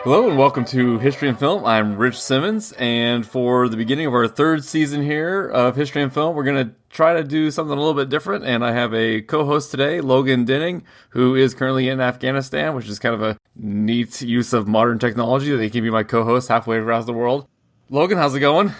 Hello and welcome to History and Film. I'm Rich Simmons, and for the beginning of our third season here of History and Film, we're going to try to do something a little bit different, and I have a co-host today, Logan Dinning, who is currently in Afghanistan, which is kind of a neat use of modern technology that he can be my co-host halfway across the world. Logan, how's it going?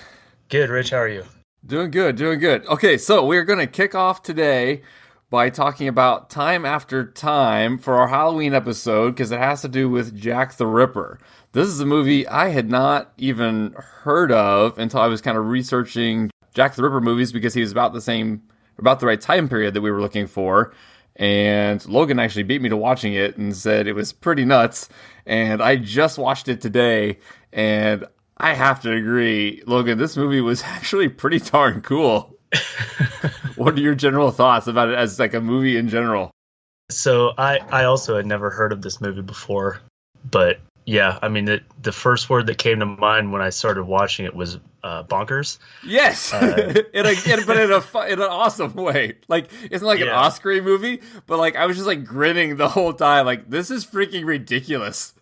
Good, Rich. How are you? Doing good, doing good. Okay, so we're going to kick off today by talking about Time After Time for our Halloween episode because it has to do with Jack the Ripper. This is a movie I had not even heard of until I was kind of researching Jack the Ripper movies because he was about the right time period that we were looking for. And Logan actually beat me to watching it and said it was pretty nuts. And I just watched it today, and I have to agree, Logan, this movie was actually pretty darn cool. What are your general thoughts about it as like a movie in general? So I also had never heard of this movie before, but yeah, I mean, the first word that came to mind when I started watching it was bonkers. Yes, but in an awesome way. Like, it's not like an Oscar movie, but like I was just like grinning the whole time. Like, this is freaking ridiculous.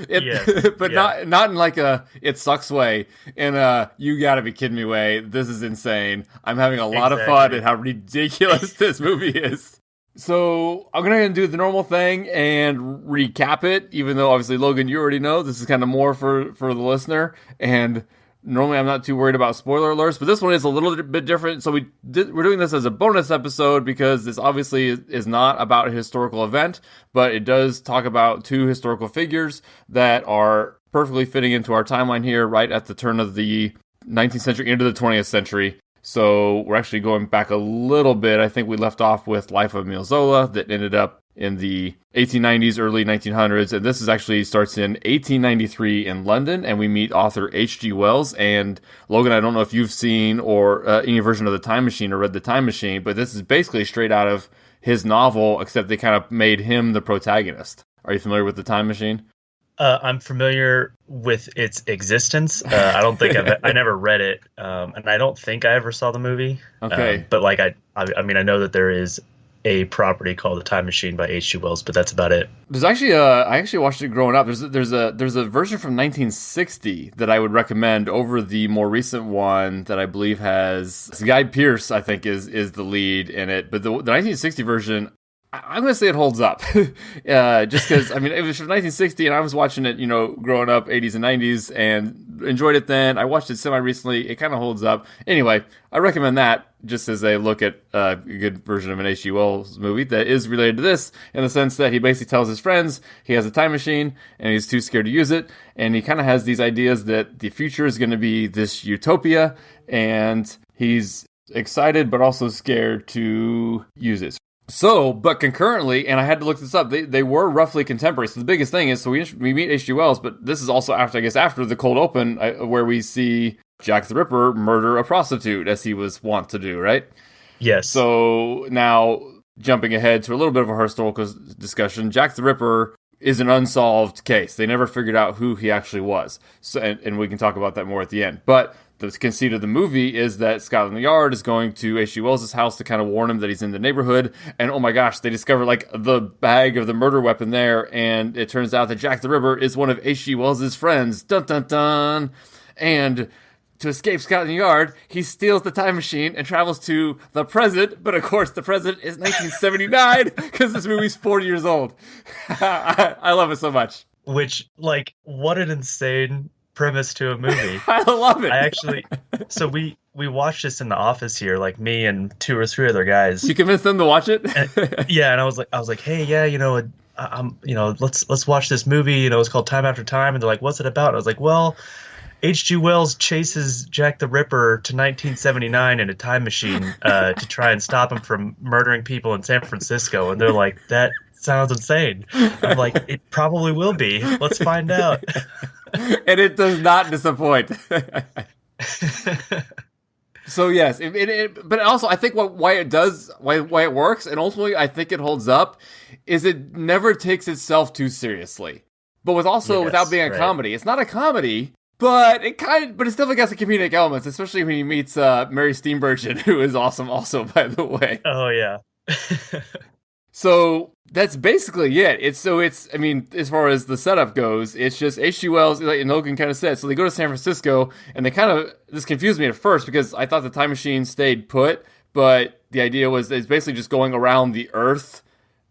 Not in like a it sucks way, in a you gotta be kidding me way. This is insane. I'm having a lot of fun at how ridiculous this movie is. So I'm gonna do the normal thing and recap it, even though obviously Logan, you already know this is kind of more for the listener, and normally I'm not too worried about spoiler alerts, but this one is a little bit different. So we're doing this as a bonus episode because this obviously is not about a historical event, but it does talk about two historical figures that are perfectly fitting into our timeline here right at the turn of the 19th century into the 20th century. So we're actually going back a little bit. I think we left off with Life of Emile Zola that ended up in the 1890s, early 1900s, and this is actually starts in 1893 in London, and we meet author H.G. Wells. And Logan, I don't know if you've seen or any version of The Time Machine or read The Time Machine, but this is basically straight out of his novel, except they kind of made him the protagonist. Are you familiar with The Time Machine? I'm familiar with its existence. I don't think I never read it, and I don't think I ever saw the movie. Okay, but like I mean, I know that there is a property called The Time Machine by H.G. Wells, but that's about it. There's actually I actually watched it growing up. There's a version from 1960 that I would recommend over the more recent one that I believe has Guy Pearce, I think is the lead in it. But the 1960 version, I'm going to say it holds up. Just because, I mean, it was from 1960 and I was watching it, growing up 80s and 90s and enjoyed it then. I watched it semi-recently. It kind of holds up. Anyway, I recommend that just as a look at a good version of an H.G. Wells movie that is related to this in the sense that he basically tells his friends he has a time machine and he's too scared to use it. And he kind of has these ideas that the future is going to be this utopia and he's excited but also scared to use it. So, but concurrently, and I had to look this up, they were roughly contemporary. So the biggest thing is, so we meet H.G. Wells, but this is also after the cold open, where we see Jack the Ripper murder a prostitute, as he was wont to do, right? Yes. So now, jumping ahead to a little bit of a historical discussion, Jack the Ripper is an unsolved case. They never figured out who he actually was. So, and we can talk about that more at the end. But the conceit of the movie is that Scotland Yard is going to H.G. Wells' house to kind of warn him that he's in the neighborhood. And oh my gosh, they discover like the bag of the murder weapon there. And it turns out that Jack the Ripper is one of H.G. Wells' friends. Dun dun dun. And to escape Scotland Yard, he steals the time machine and travels to the present. But of course, the present is 1979 because this movie's 40 years old. I love it so much. Which, like, what an insane premise to a movie. I love it. So we watched this in the office here, like me and two or three other guys. You convinced them to watch it? And I was like, hey, yeah, let's watch this movie. It's called Time After Time, and they're like, what's it about? And I was like, well, H.G. Wells chases Jack the Ripper to 1979 in a time machine to try and stop him from murdering people in San Francisco, and they're like, that sounds insane. I'm like, it probably will be. Let's find out. And it does not disappoint. So yes, but also I think why it works, and ultimately I think it holds up, is it never takes itself too seriously. But without being a comedy, it's not a comedy, but it definitely got some comedic elements, especially when he meets Mary Steenburgen, who is awesome also, by the way. Oh yeah. So That's basically it. I mean, as far as the setup goes, it's just H.G. Wells, like Logan kind of said. So they go to San Francisco, and this confused me at first because I thought the time machine stayed put, but the idea was it's basically just going around the Earth.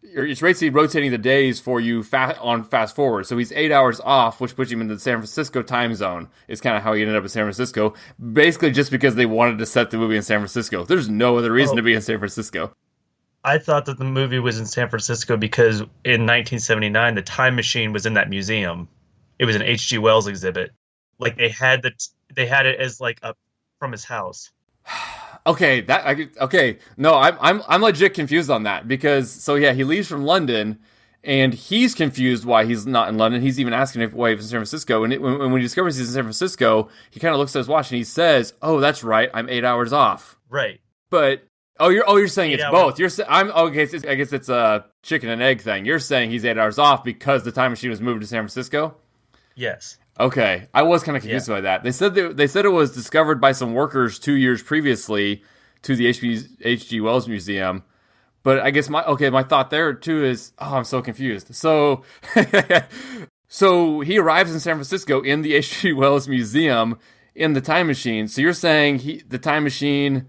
It's basically rotating the days for you on fast forward. So he's 8 hours off, which puts him in the San Francisco time zone. Is kind of how he ended up in San Francisco. Basically, just because they wanted to set the movie in San Francisco. There's no other reason to be in San Francisco. I thought that the movie was in San Francisco because in 1979 the time machine was in that museum. It was an H.G. Wells exhibit. Like they had it as like from his house. Okay, no, I'm legit confused on that because he leaves from London and he's confused why he's not in London. He's even asking why he's in San Francisco. And when he discovers he's in San Francisco, he kind of looks at his watch and he says, "Oh, that's right, I'm 8 hours off." Right. But you're saying it's both. I guess it's a chicken and egg thing. You're saying he's 8 hours off because the time machine was moved to San Francisco? Yes. Okay. I was kind of confused by that. They said it was discovered by some workers 2 years previously to the H.G. Wells Museum. But I guess my thought there too is, I'm so confused. So so he arrives in San Francisco in the H.G. Wells Museum in the time machine. So you're saying the time machine,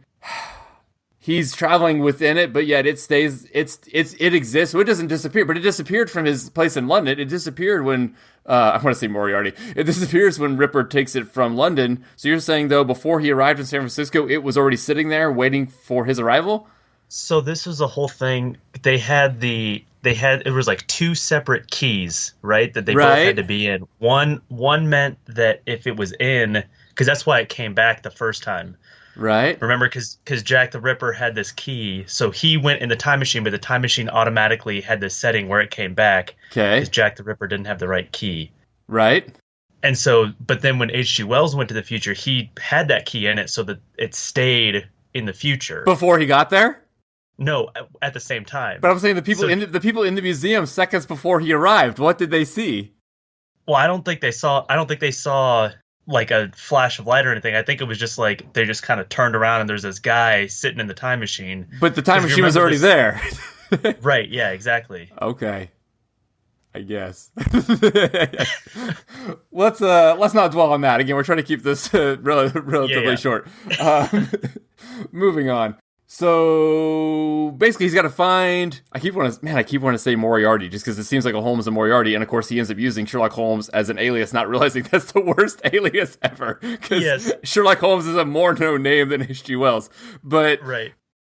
he's traveling within it, but yet it exists, so it doesn't disappear. But it disappeared from his place in London. It disappeared when I want to say Moriarty. It disappears when Ripper takes it from London. So you're saying though, before he arrived in San Francisco, it was already sitting there waiting for his arrival? So this was the whole thing. It was like two separate keys, right? That they both had to be in. One meant that if it was in, because that's why it came back the first time. Right. Remember, because Jack the Ripper had this key, so he went in the time machine, but the time machine automatically had this setting where it came back. Okay. Because Jack the Ripper didn't have the right key. Right. And so, but then when H.G. Wells went to the future, he had that key in it so that it stayed in the future. Before he got there? No, at the same time. But I'm saying the people in the museum seconds before he arrived, what did they see? Well, I don't think they saw like a flash of light or anything. I think it was just like they just kind of turned around and there's this guy sitting in the time machine. But the time machine was already there. Right, yeah, exactly. Okay. I guess. Let's not dwell on that. Again, we're trying to keep this relatively short. Moving on. So basically, he's got to find. I keep wanting to say Moriarty just because it seems like a Holmes and Moriarty, and of course, he ends up using Sherlock Holmes as an alias, not realizing that's the worst alias ever. Because Sherlock Holmes is a more known name than H.G. Wells. But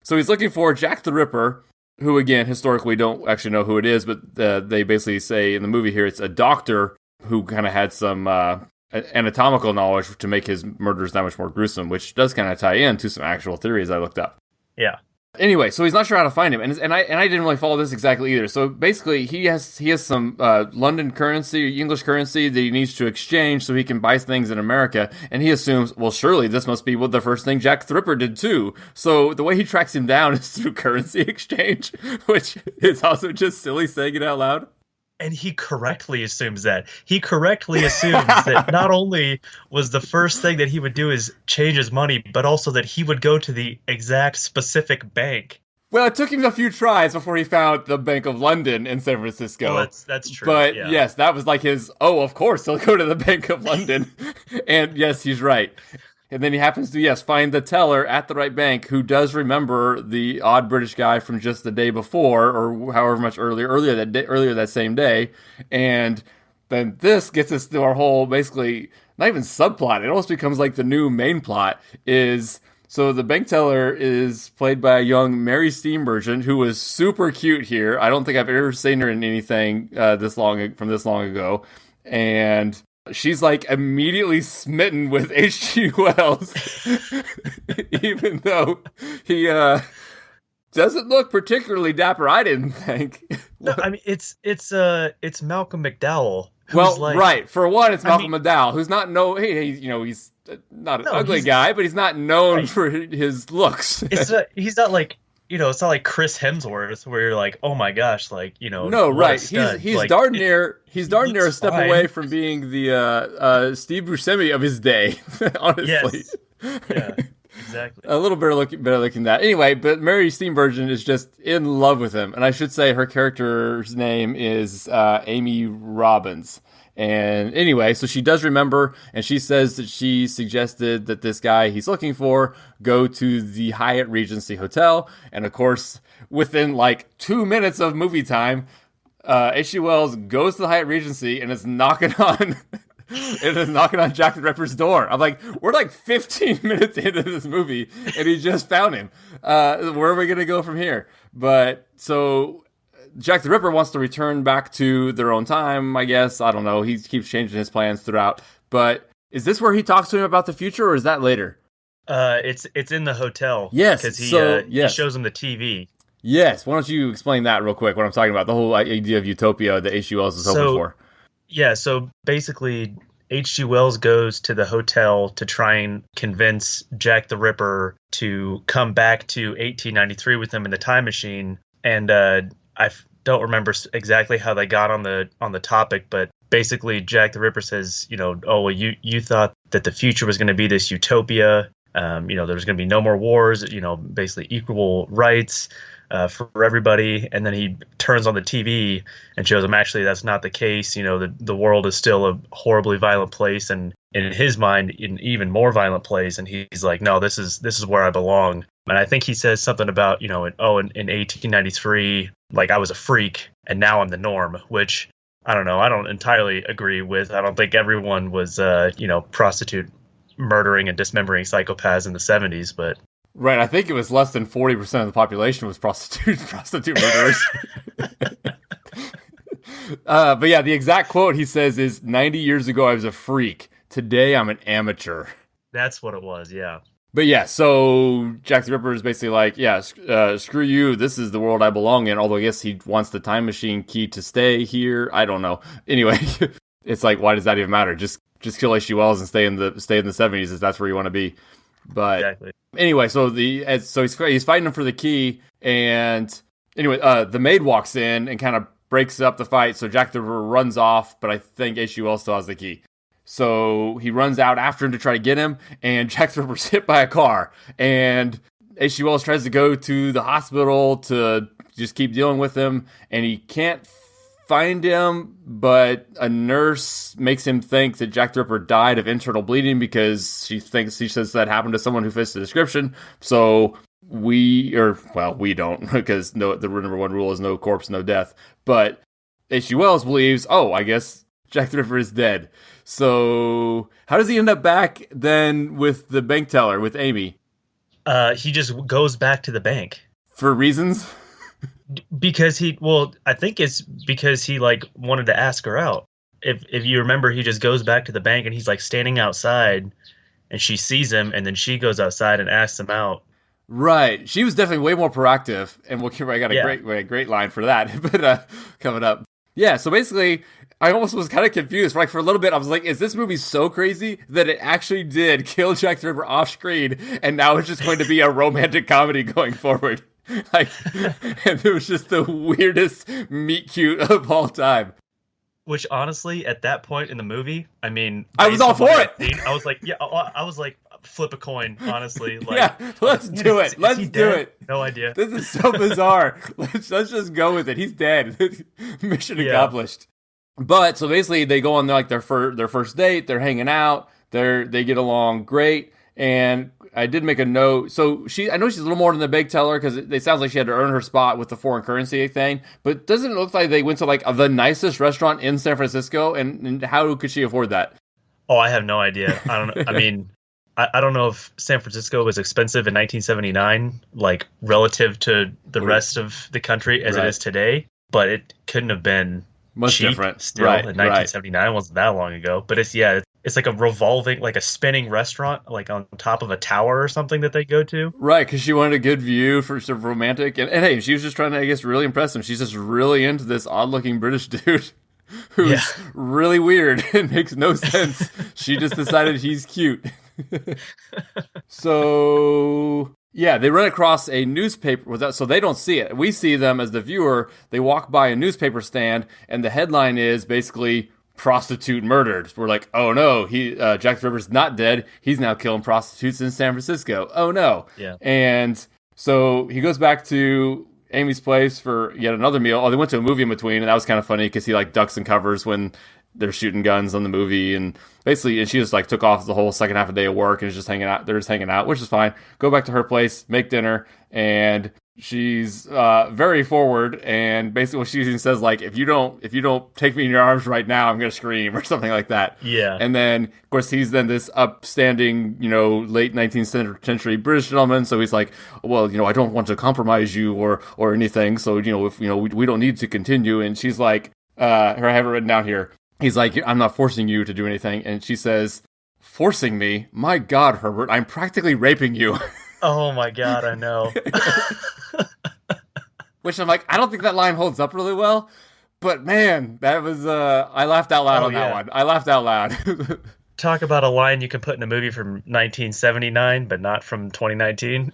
so he's looking for Jack the Ripper, who again historically we don't actually know who it is, but they basically say in the movie here it's a doctor who kind of had some anatomical knowledge to make his murders that much more gruesome, which does kind of tie in to some actual theories I looked up. Yeah. Anyway, so he's not sure how to find him, and I didn't really follow this exactly either. So basically, he has some London currency, English currency that he needs to exchange so he can buy things in America, and he assumes, well, surely this must be the first thing Jack the Ripper did too. So the way he tracks him down is through currency exchange, which is also just silly saying it out loud. And he correctly assumes that. He correctly assumes that not only was the first thing that he would do is change his money, but also that he would go to the exact specific bank. Well, it took him a few tries before he found the Bank of London in San Francisco. Well, that's true. But yes, that was like his, of course, he'll go to the Bank of London. And yes, he's right. And then he happens to, find the teller at the right bank who does remember the odd British guy from just the day before, or however much earlier that same day. And then this gets us to our whole, basically, not even subplot. It almost becomes like the new main plot is, so the bank teller is played by a young Mary Steenburgen, who was super cute here. I don't think I've ever seen her in anything this long ago. And she's like immediately smitten with H.G. Wells, even though he doesn't look particularly dapper. I didn't think. No, I mean it's Malcolm McDowell. Right. For one, it's Malcolm McDowell, who's not he's not an ugly guy, but he's not known for his looks. He's not like. It's not like Chris Hemsworth where you're like, oh my gosh, like, No, right. He's like, darn near a step away from being the Steve Buscemi of his day, honestly. Yes. Yeah, exactly. A little better looking than that. Anyway, but Mary Steenburgen is just in love with him. And I should say her character's name is Amy Robbins. And anyway, so she does remember, and she says that she suggested that this guy he's looking for go to the Hyatt Regency Hotel. And of course, within like 2 minutes of movie time, H.G. Wells goes to the Hyatt Regency and is knocking on Jack the Ripper's door. I'm like, we're like 15 minutes into this movie, and he just found him. Where are we going to go from here? But so Jack the Ripper wants to return back to their own time, I guess. I don't know. He keeps changing his plans throughout. But is this where he talks to him about the future, or is that later? It's in the hotel. Yes. Because he shows him the TV. Yes. Why don't you explain that real quick, what I'm talking about, the whole idea of utopia that H.G. Wells is hoping for. Yeah, so basically, H.G. Wells goes to the hotel to try and convince Jack the Ripper to come back to 1893 with him in the time machine. And I don't remember exactly how they got on the topic, but basically Jack the Ripper says, you thought that the future was going to be this utopia. There was going to be no more wars, basically equal rights for everybody. And then he turns on the TV and shows him actually that's not the case. The world is still a horribly violent place, and in his mind, an even more violent place. And he's like, no, this is where I belong. And I think he says something about, in 1893, like I was a freak and now I'm the norm, which I don't know. I don't entirely agree with. I don't think everyone was, prostitute murdering and dismembering psychopaths in the 70s, but. Right. I think it was less than 40% of the population was prostitute murderers. But yeah, the exact quote he says is 90 years ago, I was a freak. Today, I'm an amateur. That's what it was. Yeah. But yeah, so Jack the Ripper is basically like, screw you. This is the world I belong in. Although I guess he wants the time machine key to stay here. I don't know. Anyway, it's like, why does that even matter? Just kill H.G. Wells and stay in the 70s if that's where you want to be. But exactly. Anyway, so he's fighting him for the key, and anyway, the maid walks in and kind of breaks up the fight. So Jack the Ripper runs off, but I think H.G. Wells still has the key. So he runs out after him to try to get him, and Jack the Ripper's hit by a car. And H.G. Wells tries to go to the hospital to just keep dealing with him, and he can't find him, but a nurse makes him think that Jack the Ripper died of internal bleeding because she says that happened to someone who fits the description. So we don't, because the number one rule is no corpse, no death. But H.G. Wells believes, I guess Jack the Ripper is dead. So how does he end up back then with the bank teller, with Amy? He just goes back to the bank. For reasons? Because I think it's because he wanted to ask her out. If you remember, he just goes back to the bank and he's like standing outside and she sees him and then she goes outside and asks him out. Right. She was definitely way more proactive, and I got a great line for that, but coming up. Yeah, so basically, I almost was kind of confused. For a little bit, I was like, is this movie so crazy that it actually did kill Jack the Ripper off screen, and now it's just going to be a romantic comedy going forward? And it was just the weirdest meet cute of all time. Which, honestly, at that point in the movie, I mean... I was all for it! Scene, I was like, flip a coin, honestly. Let's do it. Let's do it. No idea. This is so bizarre. Let's just go with it. He's dead. Mission accomplished. But so basically, they go on their first date. They're hanging out. They get along great. And I did make a note. So I know she's a little more than the big teller because it sounds like she had to earn her spot with the foreign currency thing. But doesn't it look like they went to the nicest restaurant in San Francisco? And how could she afford that? Oh, I have no idea. I don't know. I mean, I don't know if San Francisco was expensive in 1979, relative to the rest of the country as it is today. But it couldn't have been much cheap different still in 1979. It wasn't that long ago. But it's like a revolving, a spinning restaurant, on top of a tower or something that they go to. Right, because she wanted a good view for sort of romantic. And hey, she was just trying to, I guess, really impress him. She's just really into this odd-looking British dude who's really weird and makes no sense. She just decided he's cute. So... yeah, they run across a newspaper, so they don't see it. We see them as the viewer. They walk by a newspaper stand, and the headline is basically prostitute murdered. We're like, oh no, Jack the Ripper's not dead. He's now killing prostitutes in San Francisco. Oh no. Yeah. And so he goes back to Amy's place for yet another meal. Oh, they went to a movie in between, and that was kind of funny because he like ducks and covers when they're shooting guns on the movie, and basically, and she just like took off the whole second half of the day of work and is just hanging out. They're just hanging out, which is fine. Go back to her place, make dinner, and she's very forward, and basically what she even says, like, if you don't take me in your arms right now, I'm gonna scream or something like that. Yeah. And then of course he's then this upstanding, late 19th century British gentleman, so he's like, well, I don't want to compromise you or anything, so if we don't need to continue. And she's like, I have it written down here. He's like, I'm not forcing you to do anything. And she says, forcing me? My God, Herbert, I'm practically raping you. Oh my God, I know. Which I'm like, I don't think that line holds up really well. But man, that was, I laughed out loud on that one. I laughed out loud. Talk about a line you can put in a movie from 1979, but not from 2019.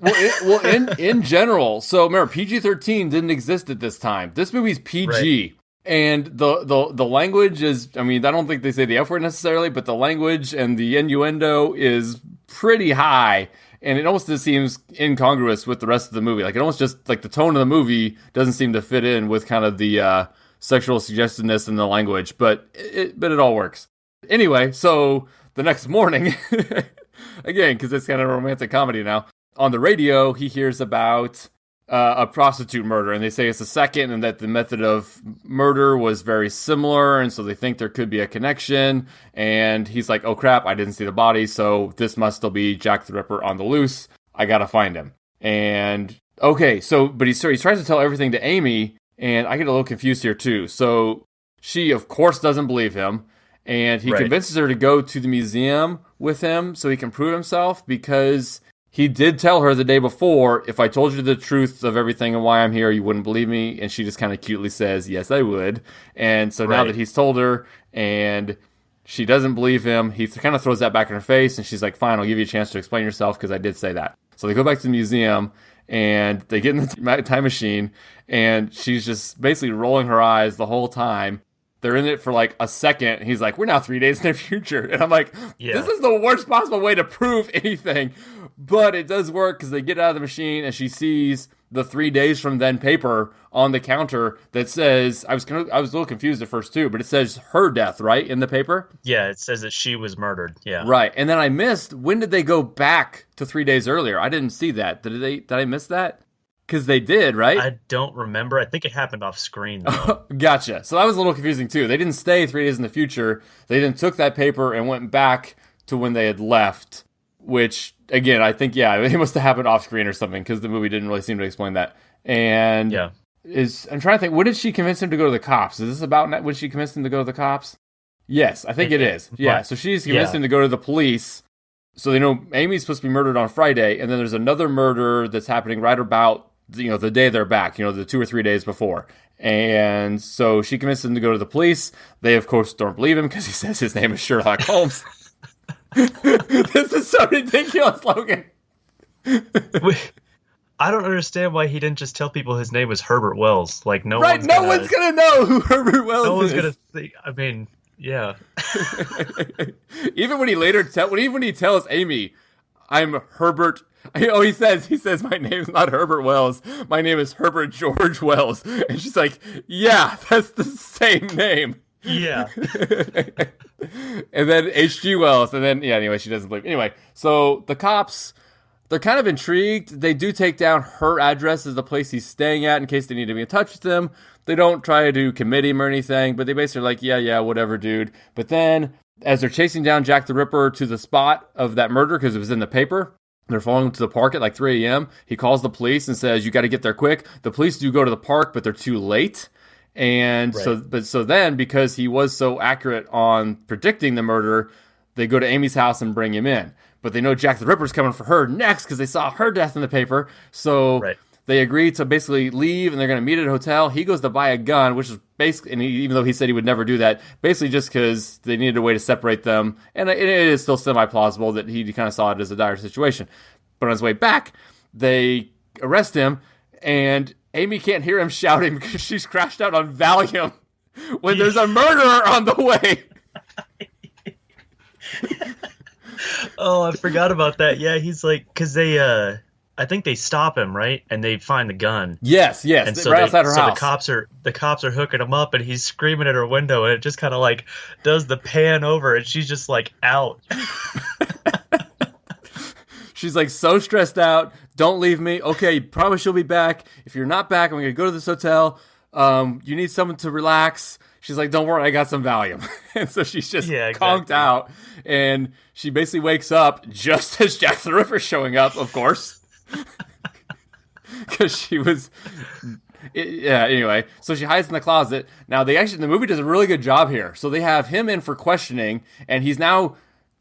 In general, so remember, PG-13 didn't exist at this time. This movie's PG. Right. And the language is, I don't think they say the F word necessarily, but the language and the innuendo is pretty high. And it almost just seems incongruous with the rest of the movie. Like, it almost just, like, the tone of the movie doesn't seem to fit in with kind of the sexual suggestiveness in the language. But it all works. Anyway, so the next morning, again, because it's kind of a romantic comedy now, on the radio, he hears about a prostitute murder, and they say it's the second, and that the method of murder was very similar, and so they think there could be a connection. And he's like, oh crap, I didn't see the body, so this must still be Jack the Ripper on the loose. I gotta find him. And okay, but he tries to tell everything to Amy, and I get a little confused here too. So she of course doesn't believe him, and he convinces her to go to the museum with him so he can prove himself, because he did tell her the day before, if I told you the truth of everything and why I'm here, you wouldn't believe me. And she just kind of cutely says, yes, I would. And so now that he's told her and she doesn't believe him, he kind of throws that back in her face. And she's like, fine, I'll give you a chance to explain yourself because I did say that. So they go back to the museum and they get in the time machine, and she's just basically rolling her eyes the whole time. They're in it for like a second. He's like, we're now 3 days in the future. And I'm like, This is the worst possible way to prove anything. But it does work because they get out of the machine and she sees the 3 days from then paper on the counter that says, I was a little confused at first too, but it says her death, right, in the paper? Yeah, it says that she was murdered. Yeah. Right. And then I missed, when did they go back to 3 days earlier? I didn't see that. Did I miss that? Because they did, right? I don't remember. I think it happened off screen, though. Gotcha. So that was a little confusing, too. They didn't stay 3 days in the future. They then took that paper and went back to when they had left, which, again, I think, it must have happened off screen or something, because the movie didn't really seem to explain that. And I'm trying to think, when did she convince him to go to the cops? Is this about when she convinced him to go to the cops? Yes, I think it is. Yeah, so she's convinced him to go to the police. So they know Amy's supposed to be murdered on Friday, and then there's another murder that's happening right about the day they're back, the 2 or 3 days before. And so she convinces him to go to the police. They, of course, don't believe him because he says his name is Sherlock Holmes. This is so ridiculous, Logan. I don't understand why he didn't just tell people his name was Herbert Wells. Like, no one's gonna know who Herbert Wells is. No one's gonna think, yeah. Even when he tells Amy, I'm Herbert. He says, my name's not Herbert Wells. My name is Herbert George Wells. And she's like, yeah, that's the same name. Yeah. And then H.G. Wells. And then, anyway, she doesn't believe. Anyway, so the cops, they're kind of intrigued. They do take down her address as the place he's staying at in case they need to be in touch with him. They don't try to commit him or anything, but they basically are like, yeah, whatever, dude. But then, as they're chasing down Jack the Ripper to the spot of that murder, because it was in the paper, they're following him to the park at like 3 a.m. He calls the police and says, you got to get there quick. The police do go to the park, but they're too late. And so then, because he was so accurate on predicting the murder, they go to Amy's house and bring him in. But they know Jack the Ripper's coming for her next because they saw her death in the paper. So they agree to basically leave, and they're going to meet at a hotel. He goes to buy a gun, which is basically, and even though he said he would never do that, basically just because they needed a way to separate them. And it is still semi-plausible that he kind of saw it as a dire situation. But on his way back, they arrest him, and Amy can't hear him shouting because she's crashed out on Valium when there's a murderer on the way. Oh, I forgot about that. Yeah, he's like, because I think they stop him, right? And they find the gun. Yes, And so right outside her the house. cops are hooking him up, and he's screaming at her window, and it just kind of like does the pan over, and she's just like out. She's like so stressed out. Don't leave me. Okay, promise you'll be back. If you're not back, I'm gonna go to this hotel. You need someone to relax. She's like, don't worry, I got some Valium. And so she's just conked out, and she basically wakes up just as Jack the Ripper's showing up, of course, because she was. Yeah. Anyway, so she hides in the closet. Now the movie does a really good job here. So they have him in for questioning, and he's now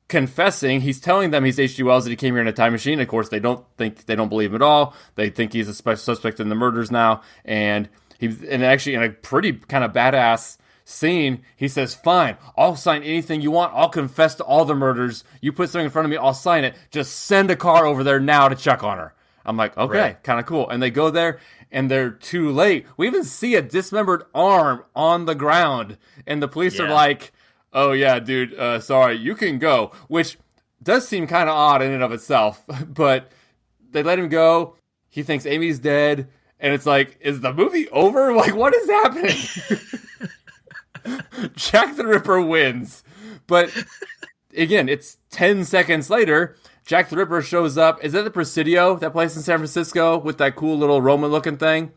confessing. He's telling them he's H.G. Wells, that he came here in a time machine. Of course, they don't believe him at all. They think he's a suspect in the murders now, and actually in a pretty kind of badass scene, he says, "Fine, I'll sign anything you want. I'll confess to all the murders. You put something in front of me, I'll sign it. Just send a car over there now to check on her." I'm like, okay, right. Kind of cool. And they go there, and they're too late. We even see a dismembered arm on the ground, and the police are like, "Oh yeah, dude, sorry, you can go," which does seem kind of odd in and of itself, but they let him go. He thinks Amy's dead, and it's like, is the movie over? Like, what is happening? Jack the Ripper wins, but again, it's 10 seconds later. Jack the Ripper shows up. Is that the Presidio, that place in San Francisco with that cool little Roman-looking thing?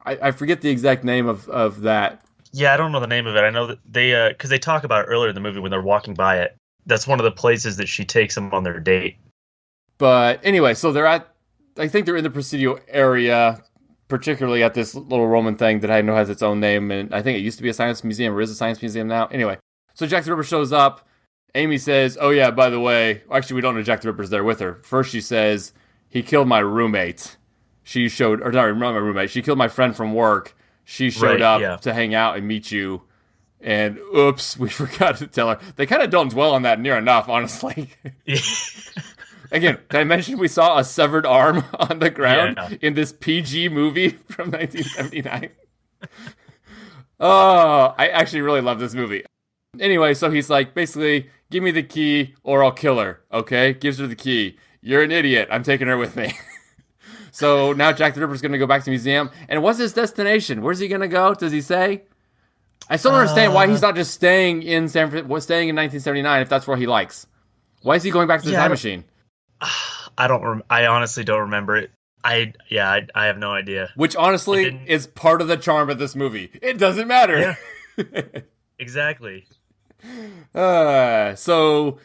I forget the exact name of that. Yeah, I don't know the name of it. I know that they, because they talk about it earlier in the movie when they're walking by it. That's one of the places that she takes them on their date. But anyway, so I think they're in the Presidio area, particularly at this little Roman thing that I know has its own name, and I think it used to be a science museum, or is a science museum now. Anyway, so Jack the Ripper shows up. Amy says, "Oh yeah, by the way," actually we don't know Jack the Ripper's there with her. First she says, "He killed my roommate." She killed my friend from work. She showed up to hang out and meet you. And oops, we forgot to tell her. They kind of don't dwell on that near enough, honestly. Again, did I mention we saw a severed arm on the ground in this PG movie from 1979? Oh, I actually really love this movie. Anyway, so he's like, basically, give me the key or I'll kill her, okay? Gives her the key. You're an idiot. I'm taking her with me. So now Jack the Ripper's going to go back to the museum. And what's his destination? Where's he going to go? Does he say? I still don't understand why he's not just staying in San Francisco, staying in 1979 if that's where he likes. Why is he going back to the time machine? I honestly don't remember it. I have no idea. Which honestly is part of the charm of this movie. It doesn't matter. Yeah. Exactly. So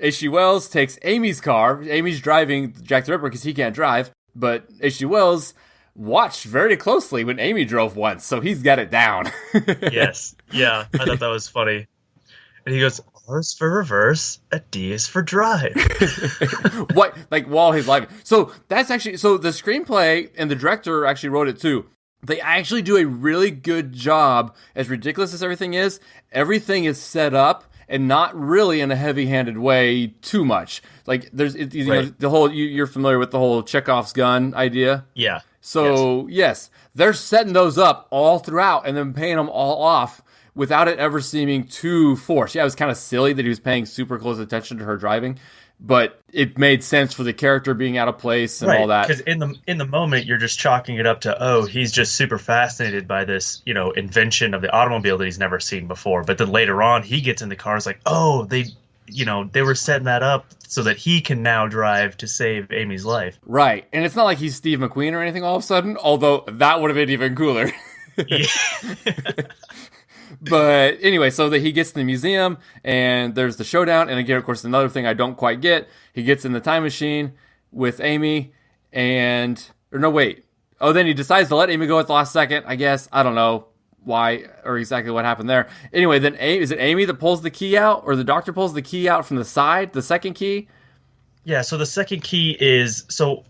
H.G. Wells takes Amy's car. Amy's driving Jack the Ripper because he can't drive. But H.G. Wells watched very closely when Amy drove once, so he's got it down. Yes. Yeah, I thought that was funny. And he goes, R is for reverse, a D is for drive. What? Like, while he's live. So that's actually, so the screenplay and the director actually wrote it too. They actually do a really good job, as ridiculous as everything is set up and not really in a heavy-handed way too much. Like, there's, you know, the whole, you're familiar with the whole Chekhov's gun idea? Yeah. So, yes, they're setting those up all throughout and then paying them all off without it ever seeming too forced. Yeah, it was kind of silly that he was paying super close attention to her driving, but it made sense for the character being out of place and all that. Because in the moment, you're just chalking it up to, oh, he's just super fascinated by this, you know, invention of the automobile that he's never seen before. But then later on, he gets in the car, it's like, oh, they were setting that up so that he can now drive to save Amy's life. Right. And it's not like he's Steve McQueen or anything all of a sudden, although that would have been even cooler. Yeah. But anyway, so that he gets to the museum and there's the showdown. And again, of course, another thing I don't quite get, he gets in the time machine with Amy then he decides to let Amy go at the last second, I guess. I don't know why or exactly what happened there. Anyway, then is it Amy that pulls the key out, or the doctor pulls the key out from the side, the second key? Yeah, so the second key is, so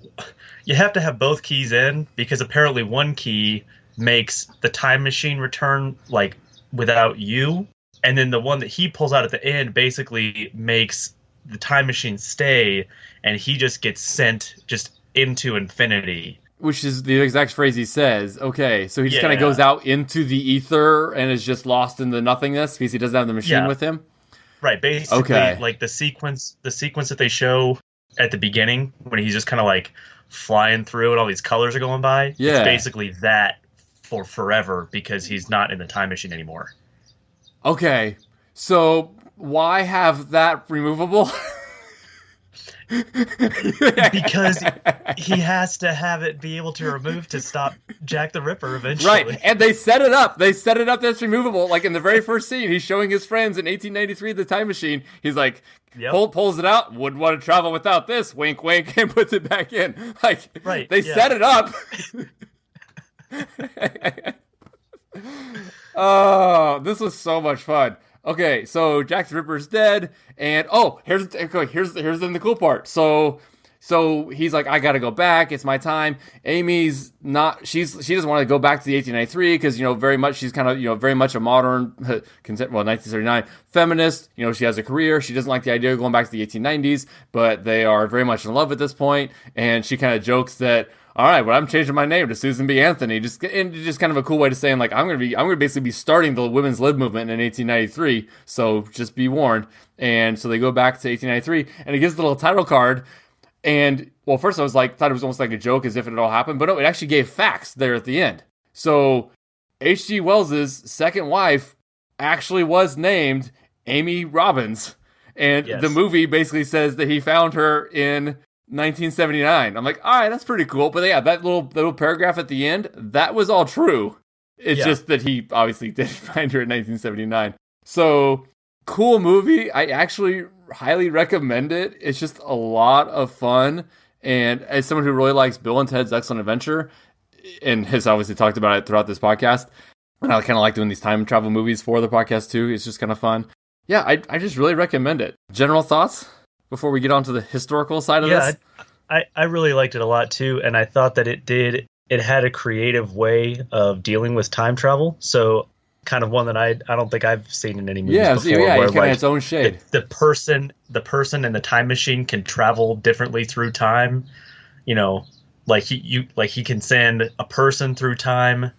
you have to have both keys in because apparently one key makes the time machine return, like, without you, and then the one that he pulls out at the end basically makes the time machine stay, and he just gets sent just into infinity. Which is the exact phrase he says. Okay, so he just kind of goes out into the ether and is just lost in the nothingness because he doesn't have the machine with him. Right, basically, Okay. like the sequence that they show at the beginning when he's just kind of like flying through and all these colors are going by. It's Yeah. basically that for forever because he's not in the time machine anymore. Okay. So why have that removable? Because he has to have it be able to remove to stop Jack the Ripper eventually. Right, and they set it up. They set it up that's removable. Like in the very first scene, he's showing his friends in 1893 the time machine. He's like, pulls it out. Wouldn't want to travel without this. Wink, wink, and puts it back in. Like, they set it up. Oh, this was so much fun. Okay, so Jack the Ripper's dead, and here's then the cool part. So he's like, I gotta go back. It's my time. Amy's not. She doesn't want to go back to the 1893 because very much she's kind of very much a modern 1939 feminist. She has a career. She doesn't like the idea of going back to the 1890s, but they are very much in love at this point. And she kind of jokes that, all right, well, I'm changing my name to Susan B. Anthony. Just kind of a cool way to saying like I'm gonna basically be starting the women's lib movement in 1893. So just be warned. And so they go back to 1893, and he gives the little title card. And well, first I was like, thought it was almost like a joke, as if it had all happened, but no, it actually gave facts there at the end. So H.G. Wells's second wife actually was named Amy Robbins, and the movie basically says that he found her in 1979. I'm like, all right, that's pretty cool. But yeah, that little paragraph at the end, that was all true. It's just that he obviously did find her in 1979. So cool movie. I actually highly recommend it. It's just a lot of fun. And as someone who really likes Bill and Ted's Excellent Adventure, and has obviously talked about it throughout this podcast, and I kind of like doing these time travel movies for the podcast too. It's just kind of fun. Yeah, I just really recommend it. General thoughts before we get on to the historical side of this? I really liked it a lot too, and I thought that it had a creative way of dealing with time travel. So kind of one that I don't think I've seen in any movies before. Yeah, where it kind of its own shade. The person in the time machine can travel differently through time. Like he can send a person through time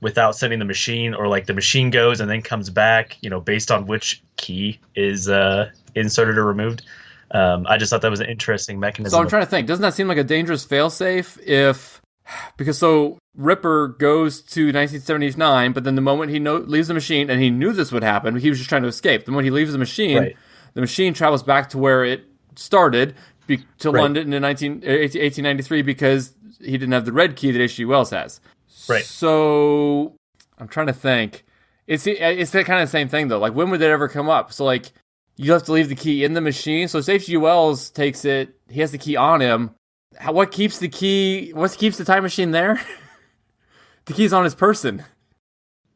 without sending the machine, or like the machine goes and then comes back, based on which key is inserted or removed. I just thought that was an interesting mechanism. So I'm trying to think, doesn't that seem like a dangerous failsafe because Ripper goes to 1979, but then the moment he leaves the machine, and he knew this would happen, he was just trying to escape. The moment he leaves the machine, the machine travels back to where it started, to London in 1893, because he didn't have the red key that H.G. Wells has. Right. So I'm trying to think. It's the kind of the same thing though. Like, when would that ever come up? So like, you have to leave the key in the machine. So if H.G. Wells takes it, he has the key on him. What keeps the key? What keeps the time machine there? The key's on his person.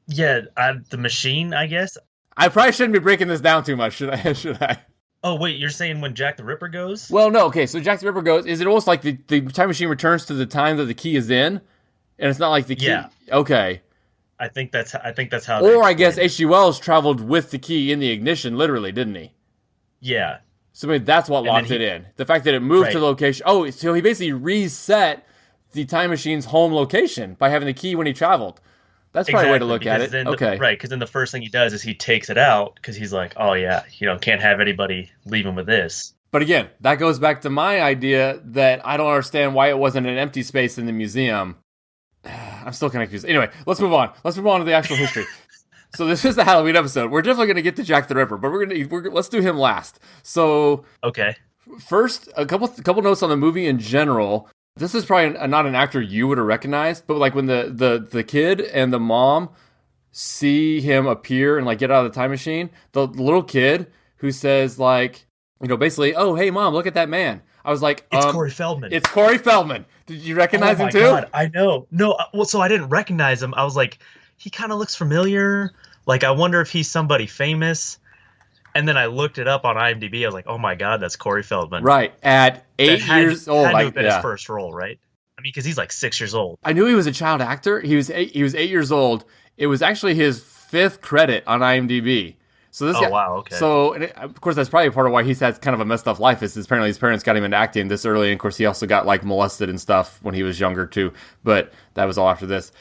Yeah, the machine, I guess. I probably shouldn't be breaking this down too much, should I? Oh, wait, you're saying when Jack the Ripper goes? Well, no, okay, so Jack the Ripper goes, is it almost like the time machine returns to the time that the key is in? And it's not like the key? Yeah. Okay. I think that's how. Or I guess H.G. Wells traveled with the key in the ignition, literally, didn't he? Yeah. So maybe that's what locked it in. The fact that it moved to the location. Oh, so he basically reset the time machine's home location by having the key when he traveled. That's probably a way to look at it. Okay. Right, because then the first thing he does is he takes it out, because he's like, oh yeah, can't have anybody leaving with this. But again, that goes back to my idea that I don't understand why it wasn't an empty space in the museum. I'm still kind of confused. Anyway, let's move on. Let's move on to the actual history. So this is the Halloween episode. We're definitely going to get to Jack the Ripper, but let's do him last. So okay. First, a couple notes on the movie in general. This is probably not an actor you would have recognized, but like when the kid and the mom see him appear and like get out of the time machine, the little kid who says like, basically, oh hey mom, look at that man. I was like, it's Corey Feldman. It's Corey Feldman. Did you recognize him too? Oh my God, I know. No, well, so I didn't recognize him. I was like, he kind of looks familiar. Like, I wonder if he's somebody famous. And then I looked it up on IMDb. I was like, oh my God, that's Corey Feldman. Right. At 8 years old. Had to have been his first role, right? I mean, because he's like 6 years old. I knew he was a child actor. He was 8 years old. It was actually his 5th credit on IMDb. So this guy, wow, okay. So, and of course, that's probably part of why he's had kind of a messed up life, is apparently his parents got him into acting this early. And of course, he also got like molested and stuff when he was younger too. But that was all after this.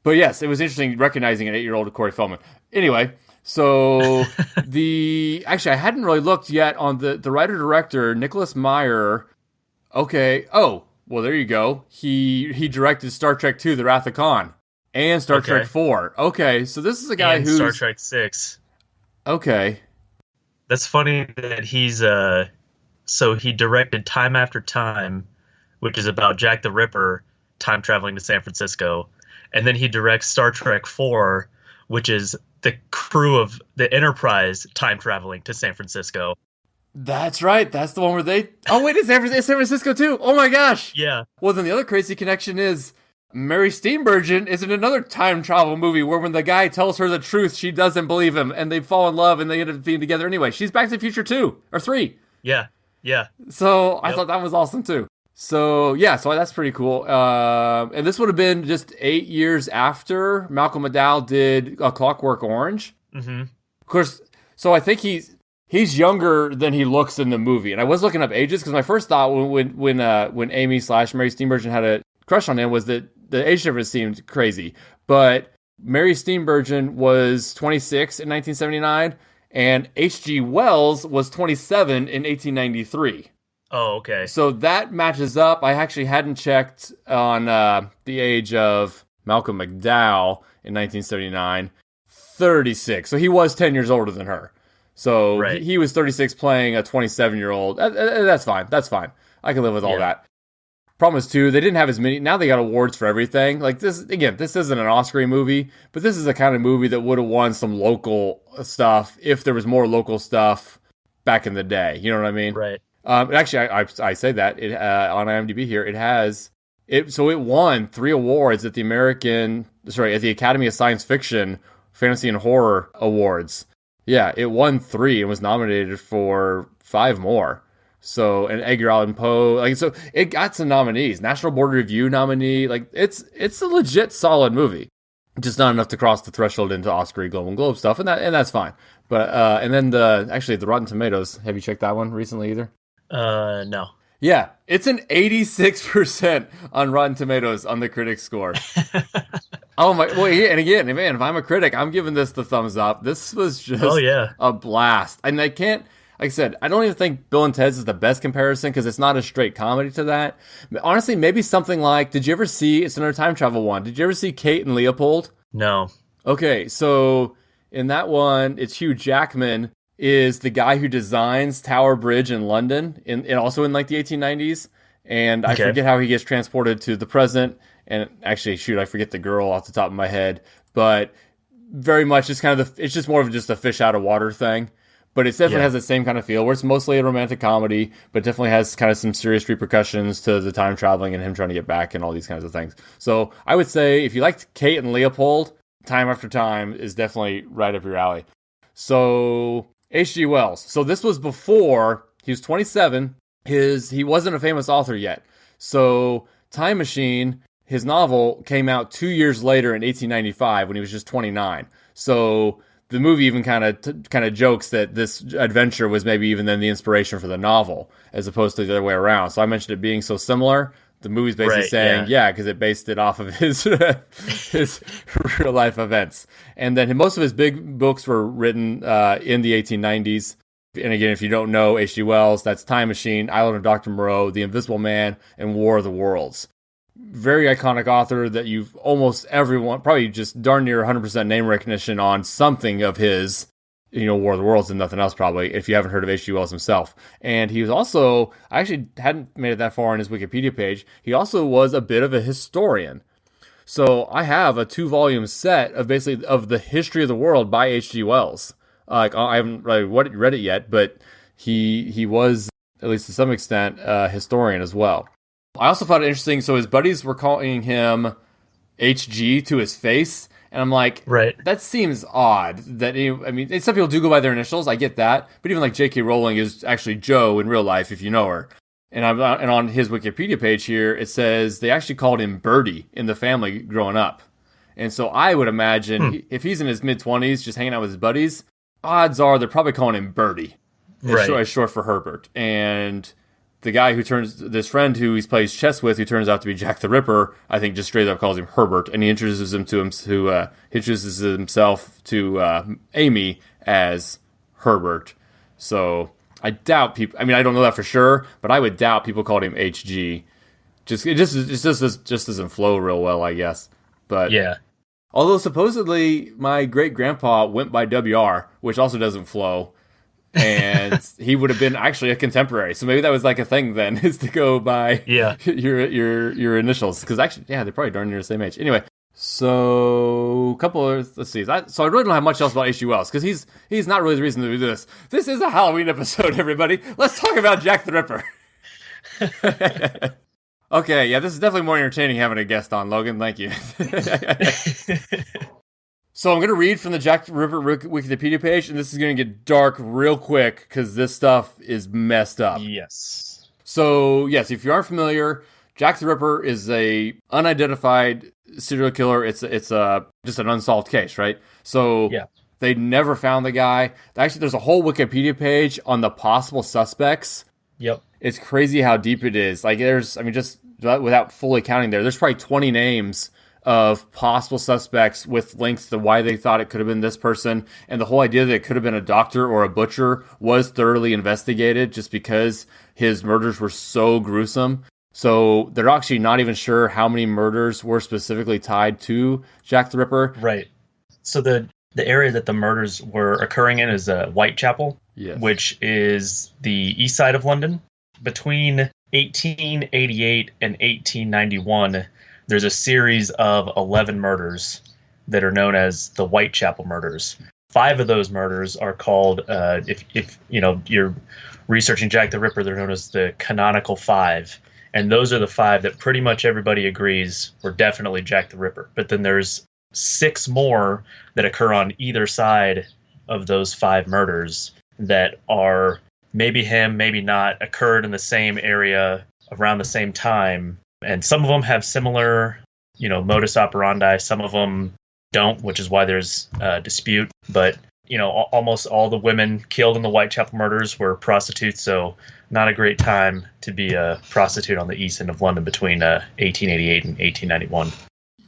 But yes, it was interesting recognizing an 8-year-old Corey Feldman. Anyway, So actually I hadn't really looked yet on the writer director Nicholas Meyer. Okay. Oh, well there you go. He directed Star Trek II: The Wrath of Khan and Star Trek IV. Okay, so this is a guy who's Star Trek VI. Okay. That's funny that he's so he directed Time After Time, which is about Jack the Ripper time traveling to San Francisco, and then he directs Star Trek IV, which is the crew of the Enterprise time traveling to San Francisco. That's right. That's the one where they. Oh wait, it's San Francisco too. Oh my gosh. Yeah. Well, then the other crazy connection is Mary Steenburgen is in another time travel movie where when the guy tells her the truth, she doesn't believe him, and they fall in love and they end up being together anyway. She's Back to the Future 2 or 3. Yeah. Yeah. So I thought that was awesome too. So yeah, so that's pretty cool. And this would have been just 8 years after Malcolm McDowell did A Clockwork Orange. Mm-hmm. Of course, so I think he's younger than he looks in the movie. And I was looking up ages because my first thought when Amy / Mary Steenburgen had a crush on him was that the age difference seemed crazy. But Mary Steenburgen was 26 in 1979, and H.G. Wells was 27 in 1893. Oh, okay. So that matches up. I actually hadn't checked on the age of Malcolm McDowell in 1979. 36. So he was 10 years older than her. So he was 36 playing a 27-year-old. That's fine. That's fine. I can live with all that. Problem is, too, they didn't have as many. Now they got awards for everything. Like this, again, this isn't an Oscar movie, but this is the kind of movie that would have won some local stuff if there was more local stuff back in the day. You know what I mean? Right. Actually, I say that on IMDb here, it has it. So it won 3 awards at the Academy of Science Fiction, Fantasy and Horror Awards. Yeah, it won 3 and was nominated for 5 more. So, and Edgar Allan Poe, so it got some nominees. National Board Review nominee. It's a legit solid movie. Just not enough to cross the threshold into Oscar, Golden Globe stuff, and that's fine. But and then the Rotten Tomatoes. Have you checked that one recently either? No. Yeah, it's an 86% on Rotten Tomatoes on the critic score. Oh my! Well, and again, man, if I'm a critic, I'm giving this the thumbs up. This was just a blast, and I can't. Like I said, I don't even think Bill and Ted's is the best comparison because it's not a straight comedy to that. Honestly, maybe something like, did you ever see? It's another time travel one. Did you ever see Kate and Leopold? No. Okay, so in that one, it's Hugh Jackman is the guy who designs Tower Bridge in London, and also in like the 1890s. And I forget how he gets transported to the present. And actually, I forget the girl off the top of my head. But very much, it's kind of it's just more of just a fish out of water thing. But it definitely has the same kind of feel, where it's mostly a romantic comedy, but definitely has kind of some serious repercussions to the time traveling and him trying to get back and all these kinds of things. So I would say if you liked Kate and Leopold, Time After Time is definitely right up your alley. So H.G. Wells. So this was before he was 27. He wasn't a famous author yet. So Time Machine, his novel, came out 2 years later in 1895 when he was just 29. So the movie even kind of jokes that this adventure was maybe even then the inspiration for the novel, as opposed to the other way around. So I mentioned it being so similar. The movie's basically saying, because it based it off of his real life events. And then most of his big books were written in the 1890s. And again, if you don't know H.G. Wells, that's Time Machine, Island of Dr. Moreau, The Invisible Man, and War of the Worlds. Very iconic author that you've almost everyone, probably just darn near 100% name recognition on something of his, War of the Worlds and nothing else probably, if you haven't heard of H.G. Wells himself. And he was also, I actually hadn't made it that far on his Wikipedia page, he also was a bit of a historian. So I have a 2-volume set of basically of the history of the world by H.G. Wells. I haven't really read it yet, but he was, at least to some extent, a historian as well. I also found it interesting, so his buddies were calling him HG to his face, and I'm like, that seems odd. Some people do go by their initials, I get that, but even like J.K. Rowling is actually Joe in real life, if you know her. And on his Wikipedia page here, it says they actually called him Birdie in the family growing up. And so I would imagine if he's in his mid-20s just hanging out with his buddies, odds are they're probably calling him Birdie, as short for Herbert. And the guy who turns this friend who he plays chess with, who turns out to be Jack the Ripper, I think just straight up calls him Herbert, and he introduces himself to Amy as Herbert. So I doubt people. I mean, I don't know that for sure, but I would doubt people called him HG. It just doesn't flow real well, I guess. But yeah. Although supposedly my great grandpa went by WR, which also doesn't flow. And he would have been actually a contemporary, so maybe that was like a thing then, is to go by your initials, because actually, yeah, they're probably darn near the same age. Anyway, so let's see. So I really don't have much else about H.G. Wells, because he's not really the reason to do this. This is a Halloween episode, everybody. Let's talk about Jack the Ripper. Okay, yeah, this is definitely more entertaining having a guest on, Logan. Thank you. So I'm going to read from the Jack the Ripper Wikipedia page, and this is going to get dark real quick because this stuff is messed up. Yes. So, yes, if you aren't familiar, Jack the Ripper is a unidentified serial killer. It's just an unsolved case, right? So they never found the guy. Actually, there's a whole Wikipedia page on the possible suspects. Yep. It's crazy how deep it is. Like, just without fully counting there's probably 20 names of possible suspects with links to why they thought it could have been this person. And the whole idea that it could have been a doctor or a butcher was thoroughly investigated just because his murders were so gruesome. So they're actually not even sure how many murders were specifically tied to Jack the Ripper. Right. So the area that the murders were occurring in is Whitechapel, which is the east side of London. Between 1888 and 1891, there's a series of 11 murders that are known as the Whitechapel murders. 5 of those murders are called, if you're researching Jack the Ripper, they're known as the canonical 5. And those are the 5 that pretty much everybody agrees were definitely Jack the Ripper. But then there's 6 more that occur on either side of those 5 murders that are maybe him, maybe not, occurred in the same area around the same time. And some of them have similar, modus operandi. Some of them don't, which is why there's dispute. But, almost all the women killed in the Whitechapel murders were prostitutes. So not a great time to be a prostitute on the east end of London between 1888 and 1891.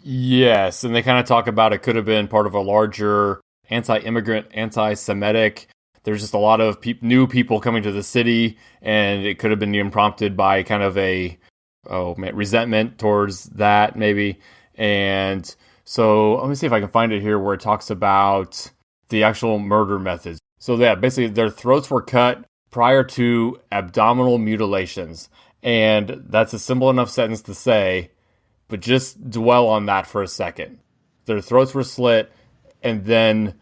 Yes, and they kind of talk about it could have been part of a larger anti-immigrant, anti-Semitic. There's just a lot of new people coming to the city, and it could have been even prompted by kind of a resentment towards that, maybe. And so let me see if I can find it here where it talks about the actual murder methods. So yeah, basically their throats were cut prior to abdominal mutilations. And that's a simple enough sentence to say, but just dwell on that for a second. Their throats were slit, and then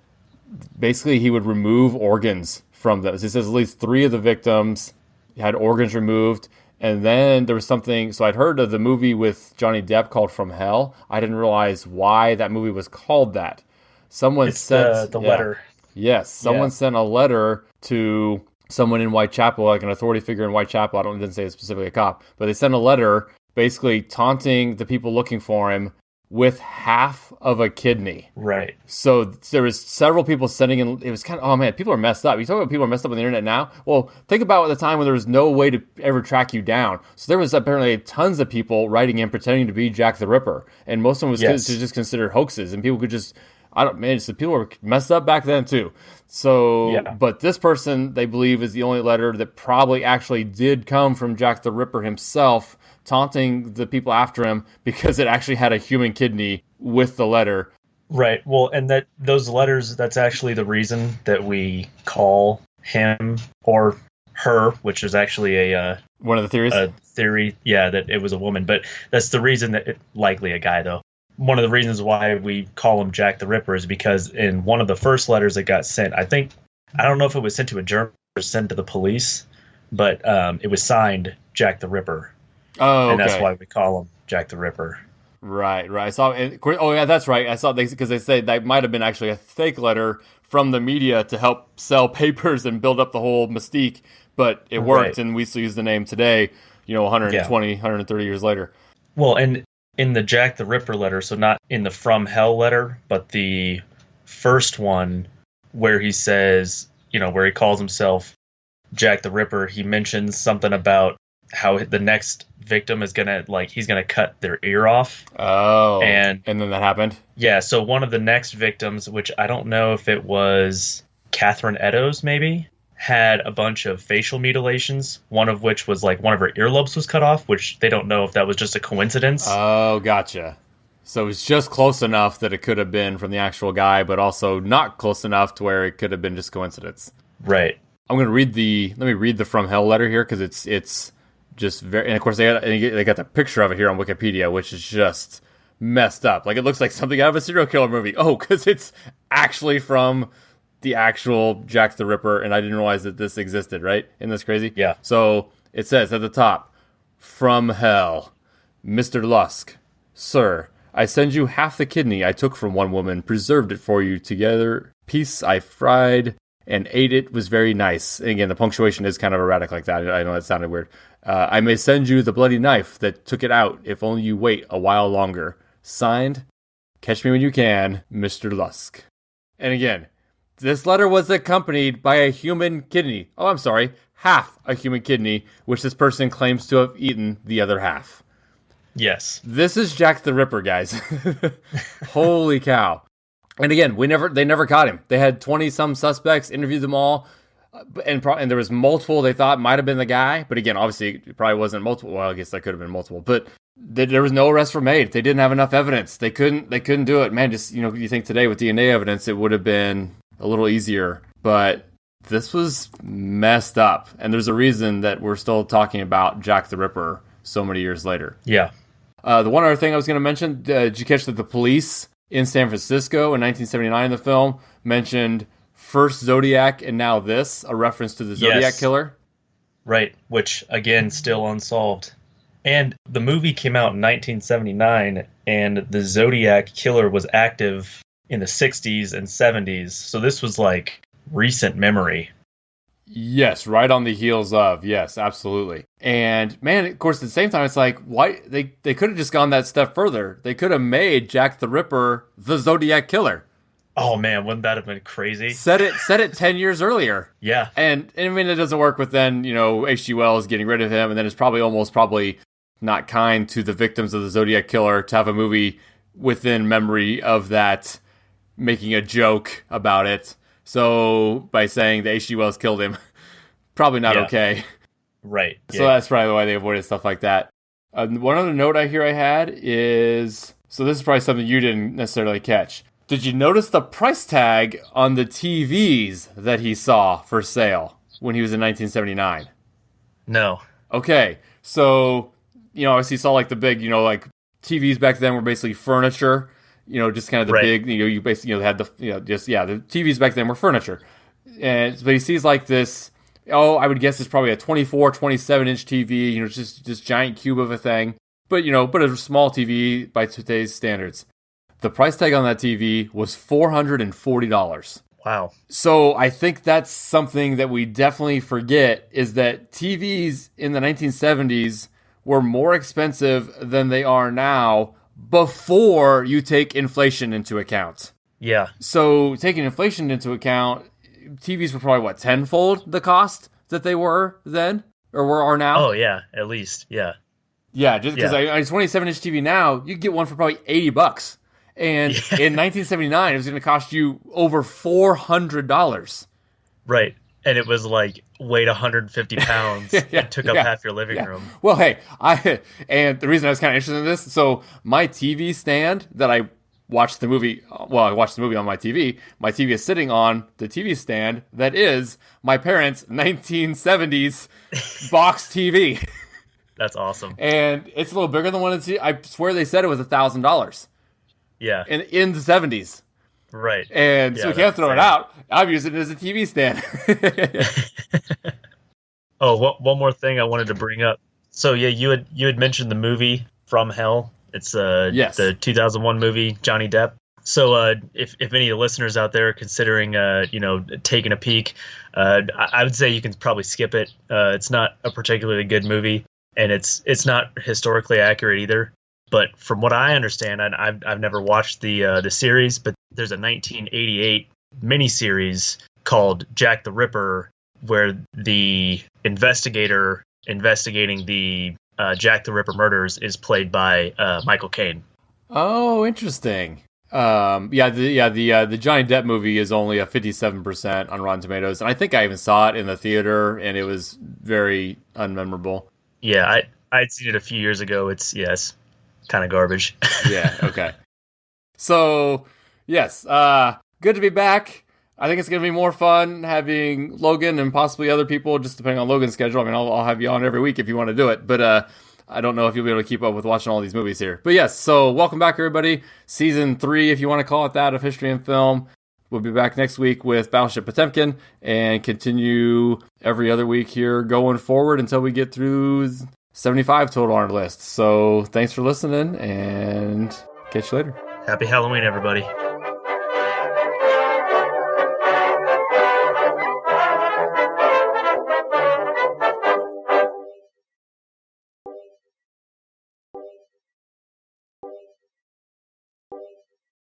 basically he would remove organs from them. He says at least 3 of the victims had organs removed. And then there was something, so I'd heard of the movie with Johnny Depp called From Hell. I didn't realize why that movie was called that. Someone sent the letter. Yes, someone sent a letter to someone in Whitechapel, like an authority figure in Whitechapel. I didn't say it's specifically a cop, but they sent a letter basically taunting the people looking for him with half of a kidney. Right. So there was several people sending in. It was kind of, oh man, people are messed up. You talk about people are messed up on the internet now. Well, think about the time when there was no way to ever track you down. So there was apparently tons of people writing in pretending to be Jack the Ripper, and most of them was just considered hoaxes, and people could just, so people were messed up back then too. So, but this person, they believe, is the only letter that probably actually did come from Jack the Ripper himself, taunting the people after him because it actually had a human kidney with the letter. Right. Well, and those letters, that's actually the reason that we call him or her, which is actually one of the theories. A theory, that it was a woman, but that's the reason that likely a guy though. One of the reasons why we call him Jack the Ripper is because in one of the first letters that got sent, I don't know if it was sent to a German or sent to the police, but it was signed Jack the Ripper. Oh, okay. And that's why we call him Jack the Ripper. Right. I saw. Oh, yeah, that's right. I saw because they say that might have been actually a fake letter from the media to help sell papers and build up the whole mystique, but it worked, and we still use the name today. 120, 130 years later. Well, and in the Jack the Ripper letter, so not in the From Hell letter, but the first one where he says, where he calls himself Jack the Ripper, he mentions something about how the next victim is gonna he's gonna cut their ear off. Oh, and then that happened. Yeah, so one of the next victims, which I don't know if it was Catherine Eddowes, maybe, had a bunch of facial mutilations. One of which was one of her earlobes was cut off, which they don't know if that was just a coincidence. Oh, gotcha. So it's just close enough that it could have been from the actual guy, but also not close enough to where it could have been just coincidence. Right. I'm gonna let me read the From Hell letter here because it's just very, and of course they got the picture of it here on Wikipedia, which is just messed up. Like it looks like something out of a serial killer movie. Oh, because it's actually from the actual Jack the Ripper, and I didn't realize that this existed. Right? Isn't this crazy? Yeah. So it says at the top, "From Hell, Mr. Lusk, Sir, I send you half the kidney I took from one woman, preserved it for you together. Piece I fried and ate it, was very nice." And again, the punctuation is kind of erratic like that. I know that sounded weird. I may send you the bloody knife that took it out, if only you wait a while longer. Signed, Catch Me When You Can, Mr. Lusk. And again, this letter was accompanied by a human kidney. Oh, I'm sorry, half a human kidney, which this person claims to have eaten the other half. Yes. This is Jack the Ripper, guys. Holy cow. And again, they never caught him. They had 20-some suspects, interviewed them all, and there was multiple they thought might have been the guy. But again, obviously, it probably wasn't multiple. Well, I guess that could have been multiple. But there was no arrests were made. They didn't have enough evidence. They couldn't do it. Man, just, you think today with DNA evidence, it would have been a little easier. But this was messed up. And there's a reason that we're still talking about Jack the Ripper so many years later. Yeah. The one other thing I was going to mention, did you catch that the police in San Francisco in 1979 in the film mentioned first Zodiac and now this, a reference to the Zodiac killer? Right, which, again, still unsolved. And the movie came out in 1979, and the Zodiac killer was active in the 60s and 70s, so this was recent memory. Yes, right on the heels of. Yes, absolutely. And man, of course, at the same time, it's why they could have just gone that step further. They could have made Jack the Ripper the Zodiac killer. Oh man, wouldn't that have been crazy? Said it 10 years earlier. Yeah. And I mean, it doesn't work with then, H.G. Wells getting rid of him, and then it's probably not kind to the victims of the Zodiac killer to have a movie within memory of that, making a joke about it. So by saying that H.G. Wells killed him, probably not okay. Right. So that's probably why they avoided stuff like that. One other note I had is, so this is probably something you didn't necessarily catch. Did you notice the price tag on the TVs that he saw for sale when he was in 1979? No. Okay. So, obviously you saw the big, TVs back then were basically furniture. Just kind of the big, you basically had the, the TVs back then were furniture. But he sees this, I would guess it's probably a 24, 27-inch TV, just this giant cube of a thing. But a small TV by today's standards. The price tag on that TV was $440. Wow. So I think that's something that we definitely forget, is that TVs in the 1970s were more expensive than they are now, before you take inflation into account. Yeah. So taking inflation into account, TVs were probably, tenfold the cost that they were then, or are now? Oh, yeah, at least, yeah. Yeah, just because a 27-inch TV now, you get one for probably $80. And in 1979, it was going to cost you over $400. Right. And it was weighed 150 pounds and took up half your living room. Well, hey, and the reason I was kind of interested in this, so my TV stand that I watched the movie, I watched the movie on my TV is sitting on the TV stand that is my parents' 1970s box TV. That's awesome. And it's a little bigger than one of the I swear they said it was $1,000. Yeah. In the 70s. Right. And so we can't throw it out. I'm using it as a TV stand. One more thing I wanted to bring up. So yeah, you had mentioned the movie From Hell. It's the 2001 movie, Johnny Depp. So if any of the listeners out there are considering taking a peek, I would say you can probably skip it. It's not a particularly good movie, and it's not historically accurate either. But from what I understand, and I've never watched the series, but there's a 1988 miniseries called Jack the Ripper, where the investigator investigating the Jack the Ripper murders is played by Michael Caine. Oh, interesting. The Johnny Depp movie is only a 57% on Rotten Tomatoes, and I think I even saw it in the theater, and it was very unmemorable. Yeah, I'd seen it a few years ago. It's kind of garbage. Yeah. Okay. So, yes, good to be back. I think it's going to be more fun having Logan and possibly other people, just depending on Logan's schedule. I mean, I'll have you on every week if you want to do it, but I don't know if you'll be able to keep up with watching all these movies here. But yes, so welcome back, everybody. Season 3, if you want to call it that, of History and Film. We'll be back next week with Battleship Potemkin and continue every other week here going forward until we get through 75 total on our list. So thanks for listening, and catch you later. Happy Halloween, everybody.